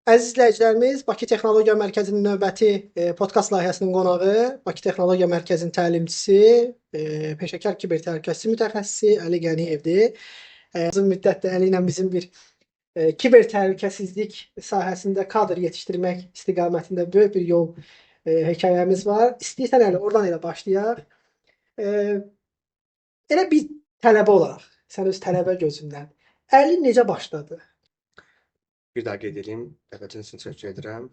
Əziz izləyicilərimiz, Bakı Texnologiya Mərkəzinin növbəti podkast layihəsinin qonağı, Bakı Texnologiya Mərkəzinin təlimçisi, peşəkar kiber təhlükəsizlik mütəxəssisi Əli Qəniyevdir. Uzun müddətdir Əli ilə bizim bir kiber təhlükəsizlik sahəsində kadr yetişdirmək istiqamətində böyük bir yol hekayəmiz var. İstəyirsən Əli, oradan elə başlayaq. Elə bir tələbə olaraq, sən öz tələbə gözündən Əli necə başladı? Bir daha qeyd edeyim, dəvətiniz üçün təşəkkür edirəm.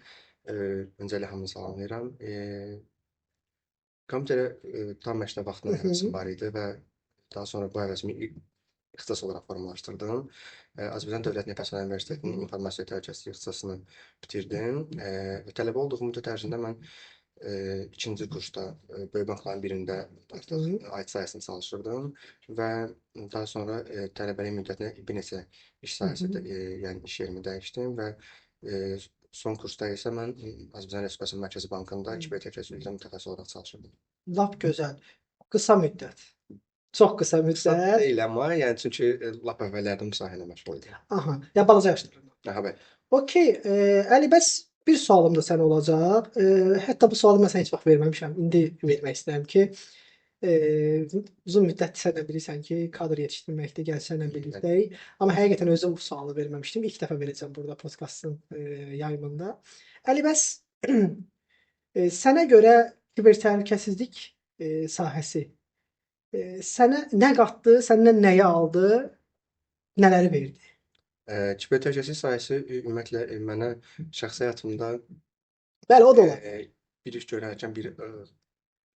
Öncəliklə hamını salamlayıram. Kompüterə tam məktəb vaxtında həvəsim var idi və daha sonra bu həvəsimi ixtisas olaraq formalaşdırdım. Azərbaycan Dövlət Personel Universitetinin İnformasiya Təhlükəsizliyi ixtisasını bitirdim. Tələbə olduğum müddət ərzində mən ikinci kursda böyük bankların birində artıq IT sahəsində çalışırdım və daha sonra tələbəlik müddətində bir neçə iş sahəsində, yəni iş yerimi dəyişdim və son kursda isə mən Azərbaycan Respublikası Mərkəzi Bankında kiber təhlükəsizlik üzrə mütəxəssis olaraq çalışırdım. Lap gözəl. Qısa müddət. Çox qısa Qısa müddət. deyil amma, yəni çünki lap əvvəllərdən bu sahə ilə məşğul idim. Aha, ya balaca yaşlarında. Aha, bəli. Okey, Əli, bəs bir sualım da sənə olacaq. Hətta bu sualı mən sənə heç vaxt verməmişəm. İndi vermək istəyirəm ki, uzun müddət sən də bilirsən ki, kadr yetişdirməkdə gənclərlə birlikdəyik. Amma həqiqətən özüm bu sualı verməmişdim. İlk dəfə verəcəm burada podkastın yayımında. Əli, bəs sənə görə kiber təhlükəsizlik sahəsi sənə nə qatdı, səndən nəyi aldı, nələri verdi? Kiber təhlükəsizlik sahəsi ümumiyyətlə mənə şəxsi həyatımda Bəli, o da olar. bir iş görərkən bir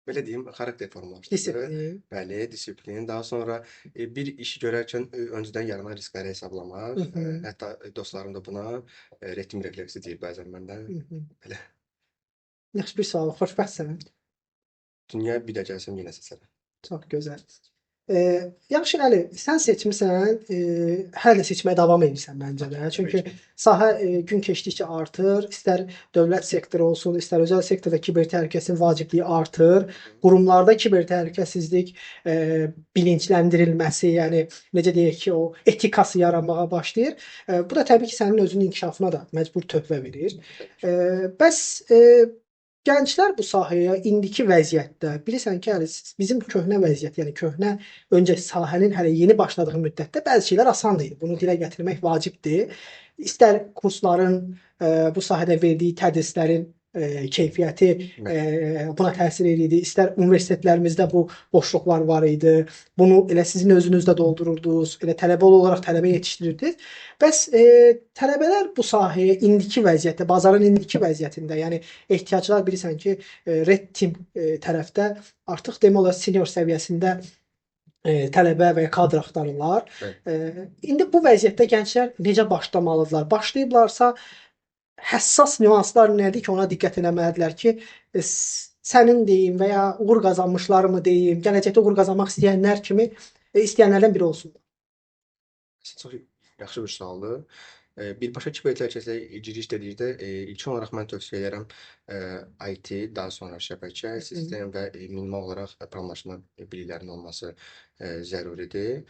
belə deyim, xarakter formalaşdırdı. Disiplin. Bəli, disiplin. Daha sonra bir işi görərkən öncədən yaranan riskləri hesablamaq. Hətta dostlarım da buna retim refleksi deyir bəzən məndə. Belə. Yaxşı bir sual, xoşbəxtsən? Dünya bir də gəlsəm yenə seçərəm. Çox gözəl. Yaxşı Əli, sən seçmisən, hələ də seçməyə davam edirsən məncə də. Çünki sahə gün keçdikcə artır. İstər dövlət sektoru olsun, istər özəl sektorda kiber təhlükəsizliyin vacibliyi artır. Qurumlarda kiber təhlükəsizlik bilinçləndirilməsi, yəni necə deyək ki, o etikası yaranmağa başlayır. Bu da təbii ki, sənin özünün inkişafına da məcbur töhfə verir. Bəs gənclər bu sahəyə indiki vəziyyətdə, bilirsən ki, bizim köhnə vəziyyət, yəni köhnə öncə sahənin hələ yeni başladığı müddətdə bəzi şeylər asan idi. Bunu dilə gətirmək vacibdir. İstər kursların, bu sahədə verdiyi tədrislərin keyfiyyəti buna təsir edirdi. İstər universitetlərimizdə bu boşluqlar var idi. Bunu elə sizin özünüz də doldururdunuz, elə tələbə olaraq tələbə yetişdirirdiniz. Bəs tələbələr bu sahəyə indiki vəziyyətdə, bazarın indiki vəziyyətində, yəni ehtiyaclar bilirsən ki, Red Team tərəfdə artıq demək olar senior səviyyəsində tələbə və ya kadr axtarırlar. İndi bu vəziyyətdə gənclər necə başlamalıdırlar? Başlayıblarsa həssas nüanslar nədir ki, ona diqqət eləməlidirlər ki, sənin deyim və ya uğur qazanmışlarımı deyim, gələcəkdə uğur qazanmaq istəyənlər kimi istəyənlərdən biri olsunlar. Çox yaxşı bir sualdır. Birbaşa kiber təhlükəsizliyə giriş dedikdə ilk olaraq mən tövsiyə edirəm IT, daha sonra şəbəkə, sistem və minimal olaraq proqramlaşma biliklərinin olması zəruridir.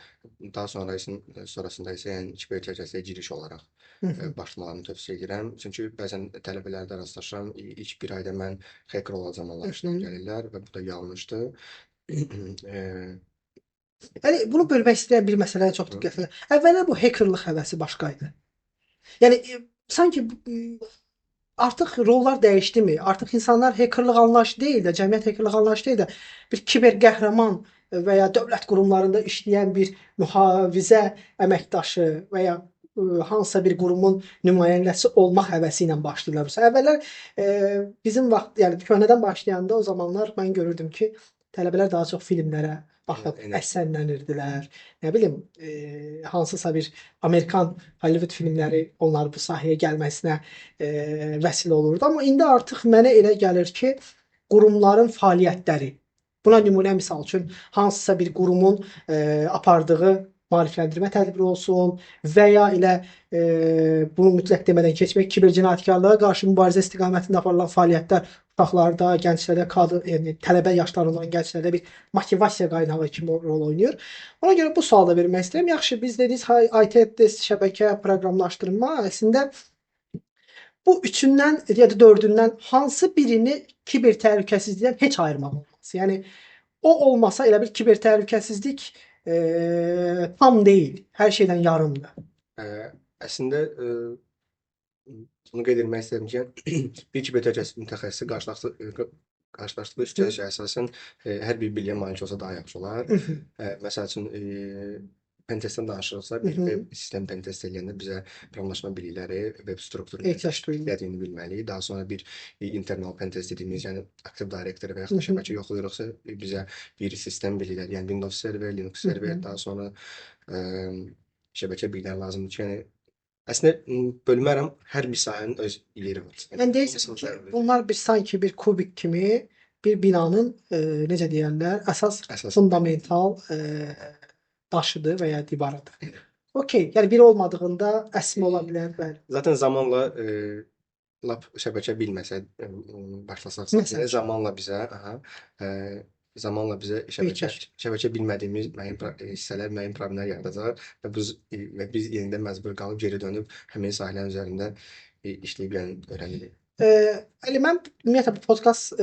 Daha sonrasında isə yəni kiber təhlükəsizliyə giriş olaraq başlamalarını tövsiyə edirəm. Çünki bəzən tələbələrdə rastlaşıram, ilk bir ayda mən hacker olacağam anlayışına gəlirlər və bu da yanlışdır. Yəni bunu bölmək istəyən bir məsələyə çox diqqət elə. Əvvəllər bu hackerlıq həvəsi başqa idi. Yəni sanki artıq rollar dəyişdimi? Artıq insanlar hackerlıq anlayışı deyil də, cəmiyyət hackerlıq anlayışı deyil də, bir kiber qəhrəman və ya dövlət qurumlarında işləyən bir mühafizə əməkdaşı və ya hansısa bir qurumun nümayəndəsi olmaq həvəsi ilə başlayırlar. Əvvəllər bizim vaxt, yəni köhnədən başlayanda o zamanlar mən görürdüm ki, tələbələr daha çox filmlərə baxıb əssənlənirdilər. Nə bilim, hansısa bir Amerikan Hollywood filmləri onların bu sahəyə gəlməsinə vəsilə olurdu. Amma indi artıq mənə elə gəlir ki, qurumların fəaliyyətləri, buna nümunə misal üçün hansısa bir qurumun apardığı maarifləndirmə tədbiri olsun və ya elə bunu mütləq demədən keçmək, kiber cinayətkarlığa qarşı mübarizə istiqamətində aparılan fəaliyyətlər uşaqlarda, gənclərdə, yəni tələbə yaşlarında olan gənclərdə bir motivasiya qaynağı kimi rol oynayır. Ona görə bu sualı da vermək istəyirəm. Yaxşı, biz dediniz IT test, şəbəkə, proqramlaşdırma əslində bu üçündən ya da dördündən hansı birini kiber təhlükəsizlikdən heç ayırmaq olmaz. Yəni o olmasa elə bir kiber təhlükəsizlik tam deyil. Hər şeydən yarımdır. Əslində bunu qeyd etmək istəyirəm ki, bir kiber təhlükəsizlik mütəxəssisi qarşılaşdığı situasiyaya əsasən hər bir biliyə malik olsa daha yaxşı olar. Məsəl üçün pentestdən danışırıqsa, bir web sistem pentest eləyəndə bizə proqramlaşma bilikləri, web strukturu Ehtiyac duyulur. istədiyini bilməliyik. Daha sonra bir internal pentest dediyimiz, yəni Active Directory və yaxud da şəbəkə yoxlayırıqsa, bizə bir sistem bilikləri, yəni Windows server, Linux server, daha sonra şəbəkə bilikləri lazımdır ki, yəni əslində bölmərəm, hər bir sahənin öz yeri var. Yəni deyirsən ki, bunlar sanki bir kubik kimi bir binanın necə deyərlər, əsas fundamental daşıdır və ya divarıdır. Okey, yəni biri olmadığında əsmə ola bilər, bəli. Zaten zamanla lap şəbəkə bilməsə başlasaq, yəni zamanla bizə şəbəkə bilmədiyimiz müəyyən hissələr, müəyyən problemlər yaradacaq və biz yenidən məcbur qalıb geri dönüb həmin sahələrin üzərində işləyib öyrənirik. Əli, mən ümumiyyətlə bu podkast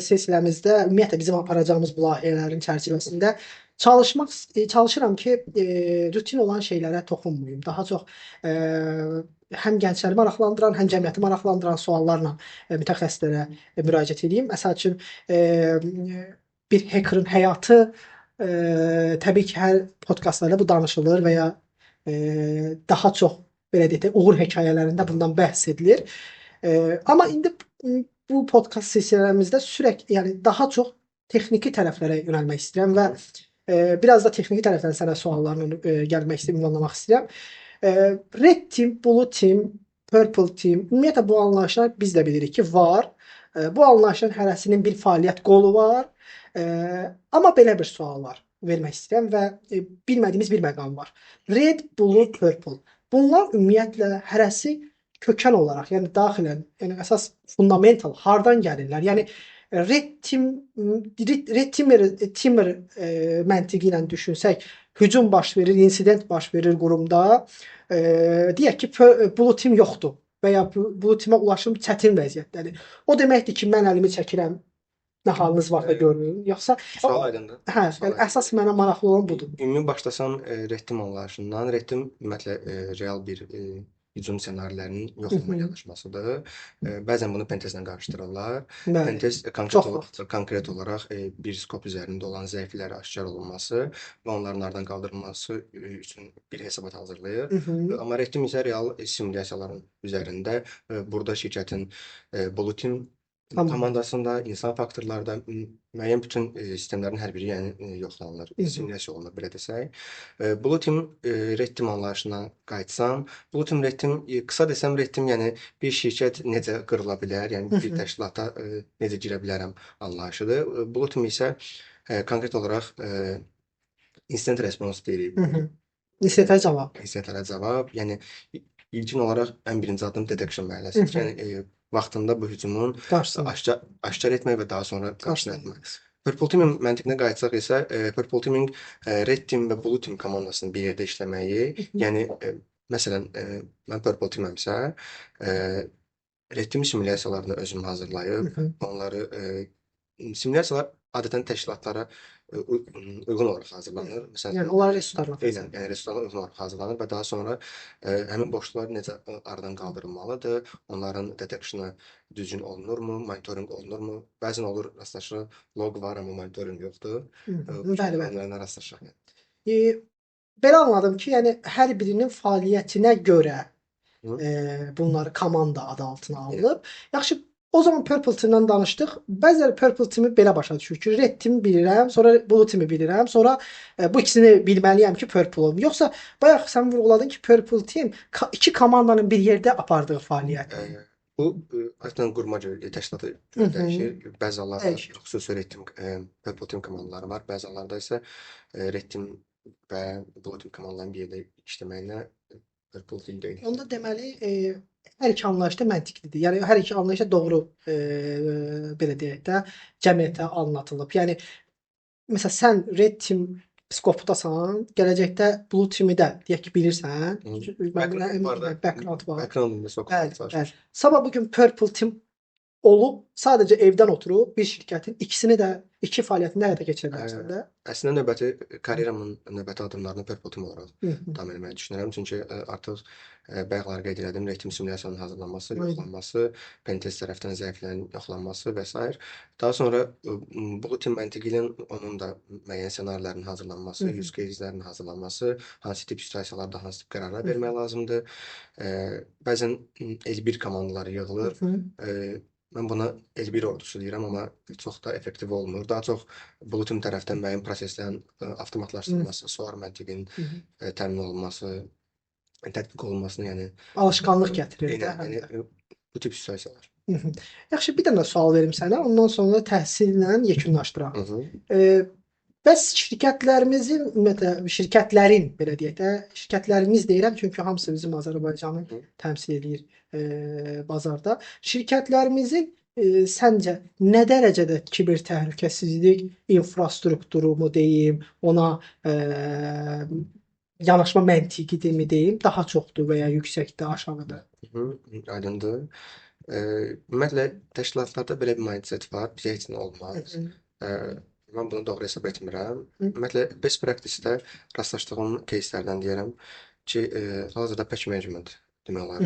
silsiləmizdə ümumiyyətlə bizim aparacağımız bu layihələrin çərçivəsində çalışıram ki, rutin olan şeylərə toxunmayım. Daha çox həm gəncləri maraqlandıran, həm cəmiyyəti maraqlandıran suallarla mütəxəssislərə müraciət edeyim. Məsəl üçün bir hackerın həyatı təbii ki, hər podkastlarda bu danışılır və ya daha çox belə deyək də uğur hekayələrində bundan bəhs edilir. Amma indi bu podkast silsiləmizdə sürətli, yəni daha çox texniki tərəflərə yönəlmək istəyirəm və biraz da texniki tərəfdən sənə suallarla gəlmək istəyirəm, anlamaq istəyirəm. Red Team, Blue Team, Purple Team, ümumiyyətlə bu anlayışlar biz də bilirik ki, var. Bu anlayışların hərəsinin bir fəaliyyət qolu var. Amma belə bir sual var vermək istəyirəm və bilmədiyimiz bir məqam var. Red, Blue, Purple. Bunlar ümumiyyətlə hərəsi kökən olaraq, yəni daxilən, yəni əsas fundamental hardan gəlirlər? Yəni Red Teamer məntiqi ilə düşünsək, hücum baş verir, insident baş verir qurumda. Deyək ki, Blue Team yoxdur və ya Blue Teamə ulaşım çətin vəziyyətdədir. O deməkdir ki, mən əlimi çəkirəm, nə halınız varsa görün. Yoxsa sual aydındır. Hə, yəni əsas mənə maraqlı olan budur. Ümumi başlasan Red Team anlayışından, Red Team ümumiyyətlə real bir hücum ssenarilərinin yoxlama yanaşmasıdır. Bəzən bunu pentestlə qarışdırırlar. Pentest konkret olaraq bir skop üzərində olan zəifləri aşkar olunması və onların aradan qaldırılması üçün bir hesabat hazırlayır. Amma Red Team isə real simulyasiyaların üzərində burada şirkətin Blue Team komandasında, insan faktorlarda müəyyən bütün sistemlərin hər biri yoxlanılır, simulyasiya olunur, belə desək. Blue Team, Red Team anlayışına qayıtsam, Blue Team, Red Team, qısa desəm, Red Team, yəni bir şirkət necə qırıla bilər, yəni bir təşkilata necə girə bilərəm anlayışıdır. Blue Team isə konkret olaraq instant response deyirik. İnsidentlərə cavab. Yəni ilkin olaraq ən birinci addım detection mərhələsidir. Yəni vaxtında bu hücumun aşkar etmək və daha sonra qarşısını etmək. Purple Team məntiqinə qayıtsaq isə Purple Team'in Red Team və Blue Team komandasının bir yerdə işləməyi, yəni məsələn mən Purple Team-əmsə Red Team simulyasiyalarını özüm hazırlayıb, onları simulyasiyalar adətən təşkilatlara uyğun olaraq hazırlanır. Məsələn, yəni onlar resurslarla. Yəni resurslarla uyğun olaraq hazırlanır və daha sonra həmin boşluqlar necə aradan qaldırılmalıdır, onların deteksiyonu düzgün olunurmu, monitoring olunurmu? Bəzən olur, rastlaşır, log var, amma monitoring yoxdur. Onlarla rastlaşır. Belə anladım ki, yəni hər birinin fəaliyyətinə görə bunları komanda adı altına alınıb. Yaxşı, o zaman Purple Team-dən danışdıq. Bəziləri Purple Team-i belə başa düşür ki, Red Team-i bilirəm, sonra Blue Team-i bilirəm, sonra bu ikisini bilməliyəm ki, Purple-um. Yoxsa bayaq sən vurğuladın ki, Purple Team iki komandanın bir yerdə apardığı fəaliyyətdir. Bu adətən qurmaca təşkilatı dəyişir. Bəzi hallarda xüsusi Red Team, Purple Team komandaları var. Bəzi hallarda isə Red Team və Blue Team komandaların bir yerdə işləməyinə Purple Team deyilir. Onda deməli hər iki anlayış da məntiqlidir. Yəni hər iki anlayış da doğru belə deyək də cəmiyyətə anlatılıb. Yəni məsələn sən Red Team psixopatasan, gələcəkdə Blue Team-i də deyək ki, bilirsən. Mən Background əmin var deyiləm, da. background var. Background'unda çox Bəli, var. bəli. Sabah bu gün Purple Team olub, sadəcə evdən oturub bir şirkətin ikisini də, iki fəaliyyətini də həyata keçirə bilərsən də. Əslində növbəti karyeramın növbəti addımlarını Purple Team olaraq Hı hı. davam etməyi düşünürəm. Çünki artıq bayaqlar qeyd elədim, reyting simulyasiyanın hazırlanması, Aynen. yoxlanması, pentest tərəfindən zəiflərin yoxlanması və s. Daha sonra bu team məntiqi ilə onun da müəyyən ssenarilərin hazırlanması, Hı hı. use case-lərin hazırlanması, hansı tip situasiyalarda hansı tip qərarlar vermək lazımdır. Bəzən L1 komandaları yığılır. Hı hı. Mən buna L1 ordusu deyirəm, amma çox da effektiv olmur. Daha çox Blue Team tərəfdən müəyyən proseslərin avtomatlaşdırılması, sual məntiqinin Hı hı. təmin olunması, tətbiq olunmasını, yəni Alışqanlıq gətirir də. eynən, yəni bu tip situasiyalar. Hı hı. Yaxşı, bir dənə sual verim sənə, ondan sonra təhsillə yekunlaşdıraq. Hı hı. Bəs şirkətlərimizin, ümumiyyətlə şirkətlərin belə deyək də, şirkətlərimiz deyirəm çünki hamısı bizim Azərbaycanı Hı. təmsil edir bazarda. Şirkətlərimizin səncə nə dərəcədə kiber təhlükəsizlik infrastrukturu deyim, ona yanaşma məntiqidirmi deyim, daha çoxdur və ya yüksəkdir, aşağıdır? Hı, aydındır. Ümumiyyətlə təşkilatlarda belə bir mindset var, bizə heç nə olmaz. Mən bunu doğru hesab etmirəm. Hı. Ümumiyyətlə best practice-də rastlaşdığım кейslərdən deyərəm ki, hal-hazırda patch management demək olar.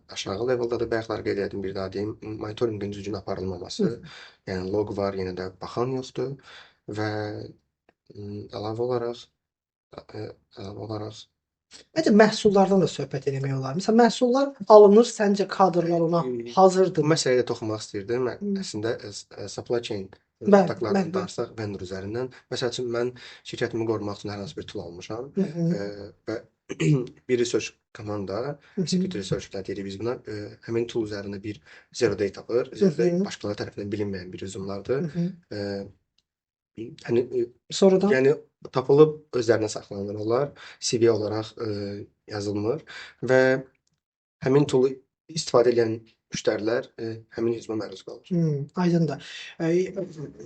Aşağı leveldadır. Bayaqlar qeyd etdim, bir daha deyim. Monitorinqin düzgün aparılmaması. Yəni log var, yenə də baxan yoxdur və əlavə olaraq Məncə məhsullardan da söhbət eləmək olar. Məsələn, məhsullar alınır, səncə kadrlar ona bu hazırdır. məsələyə də toxunmaq istəyirdim. Mən əslində supply chain Bəli, ataklardan bəli. danışsaq vendor üzərindən. Məsəl üçün mən şirkətimi qorumaq üçün hər hansı bir tool almışam və bir research komanda, security research də deyirik biz buna, həmin tool üzərində bir zero day tapır. Zero day başqaları tərəfindən bilinməyən bir üzumlardır. Sonradan Yəni tapılıb özlərinə saxlanılır onlar, CV olaraq yazılmır və həmin toolu istifadə edən müştərilər həmin hücuma məruz qalır. aydındır.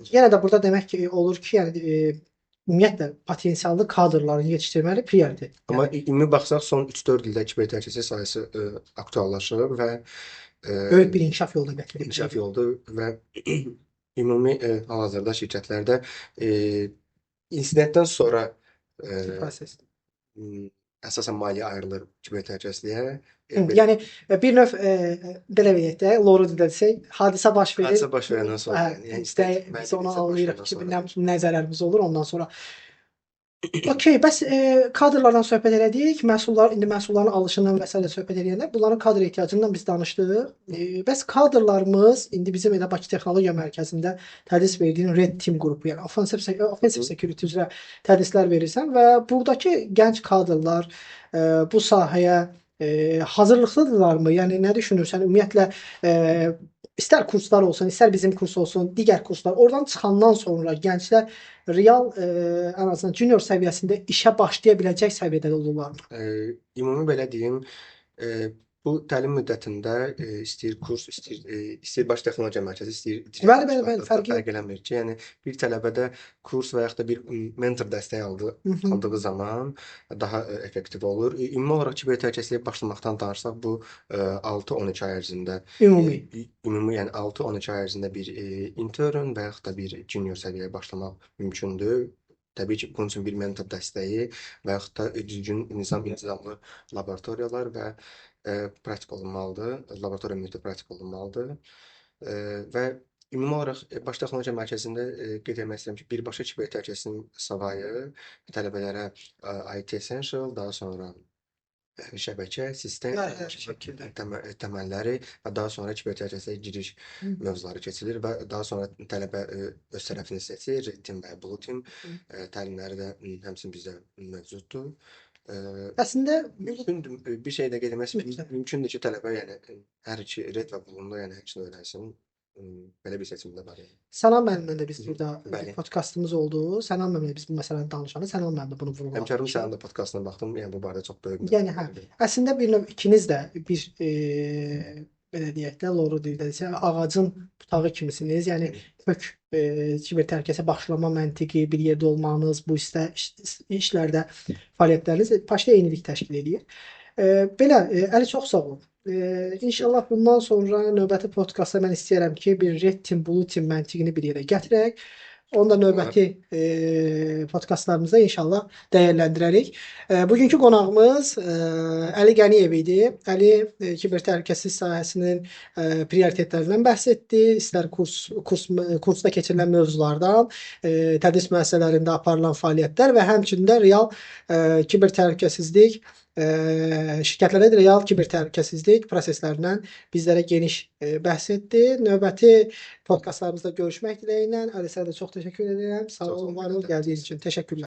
Yenə də burada demək ki, olur ki, yəni ümumiyyətlə potensiallı kadrların yetişdirməli prioritet. Amma ümumi baxsaq son 3-4 ildə kiber təhlükəsizlik sahəsi aktuallaşır və Böyük bir inkişaf yoluna gətirir. inkişaf yoldur və ümumi hal-hazırda şirkətlərdə insidentdən sonra proses. əsasən maliyyə ayrılır kiber təhlükəsizliyə. Yəni bir növ belə deyək də, loru desək, hadisə baş verir. Hadisə baş verəndən sonra, yəni biz onu anlayırıq ki, nəzərlərimiz olur ondan sonra. Okay, bəs kadrlardan söhbət elədik. İndi məhsulların alışından və s. söhbət eləyəndə bunların kadr ehtiyacından biz danışdıq. Bəs kadrlarımız indi bizim elə Bakı Texnologiya Mərkəzində tədris verdiyin Red Team qrupu, yəni offensive security üzrə tədrislər verirsən və burdakı gənc kadrlar bu sahəyə hazırlıqlıdırlarmı? Yəni nə düşünürsən? Ümumiyyətlə istər kurslar olsun, istər bizim kurs olsun, digər kurslar, oradan çıxandan sonra gənclər real ən azından junior səviyyəsində işə başlaya biləcək səviyyədə olurlarmı? Ümumi belə deyim, bu təlim müddətində istəyir kurs, istəyir Bakı Texnologiya Mərkəzi, istəyir Bəli, fərq eləmir ki, yəni bir tələbədə kurs və yaxud da bir mentor dəstəyi aldığı zaman daha effektiv olur. Ümumi olaraq kiber təhlükəsizliyə başlamaqdan danışsaq bu 6-12 ay ərzində ümumi yəni 6-12 ay ərzində bir intern və yaxud da bir junior səviyyəyə başlamaq mümkündür. Təbii ki, bunun üçün bir mentor dəstəyi və yaxud da düzgün nizamlı laboratoriyalar və praktik olunmalıdır, laboratoriya mühiti praktik olunmalıdır və ümumi olaraq Bakı Texnologiya Mərkəzində qeyd etmək istəyirəm ki, birbaşa kiber təhlükəsizliyin savayı tələbələrə IT Essential, daha sonra şəbəkə, sistem təməlləri və daha sonra kiber təhlükəsizliyə giriş mövzuları keçilir və daha sonra tələbə öz tərəfini seçir, Red Team və Blue Team təlimləri də həmçinin bizdə mövcuddur. Əslində mümkündür bir şey də qeyd etmək mümkündür ki, tələbə yəni hər iki Red və Blue-da yəni həmçinin öyrənsin. Belə bir seçim də var yəni. Sənan müəllimlə də biz burada podkastımız oldu. Sənan müəllimlə biz bu məsələni danışanda Sənan müəllim də bunu vurğuladı. Həmkarım sənin də podkastına baxdım. Yəni bu barədə çox böyük. Yəni əslində bir növ ikiniz də bir belə deyək də, loru dildə desə, ağacın butağı kimisiniz. Yəni kök kiber təhlükəsi başlama məntiqi, bir yerdə olmanız, bu işlərdə fəaliyyətləriniz başda eynilik təşkil edir. Belə, Əli çox sağ ol. İnşallah bundan sonra növbəti podkastda mən istəyirəm ki, bir red team, blue team məntiqini bir yerə gətirək. Onu da növbəti podkastlarımızda inşallah dəyərləndirərik. Bugünkü qonağımız Əli Qəniyev idi. Əli kiber təhlükəsizlik sahəsinin prioritetlərindən bəhs etdi. İstər kursda keçirilən mövzulardan, tədris müəssisələrində aparılan fəaliyyətlər və həmçinin də real kiber təhlükəsizlik şirkətlərdə real kiber təhlükəsizlik proseslərindən bizlərə geniş bəhs etdi. Növbəti podkastlarımızda görüşmək diləyi ilə. Əli, sənə də çox təşəkkür edirəm. Sağ ol, var ol, gəldiyin üçün. Təşəkkürlər.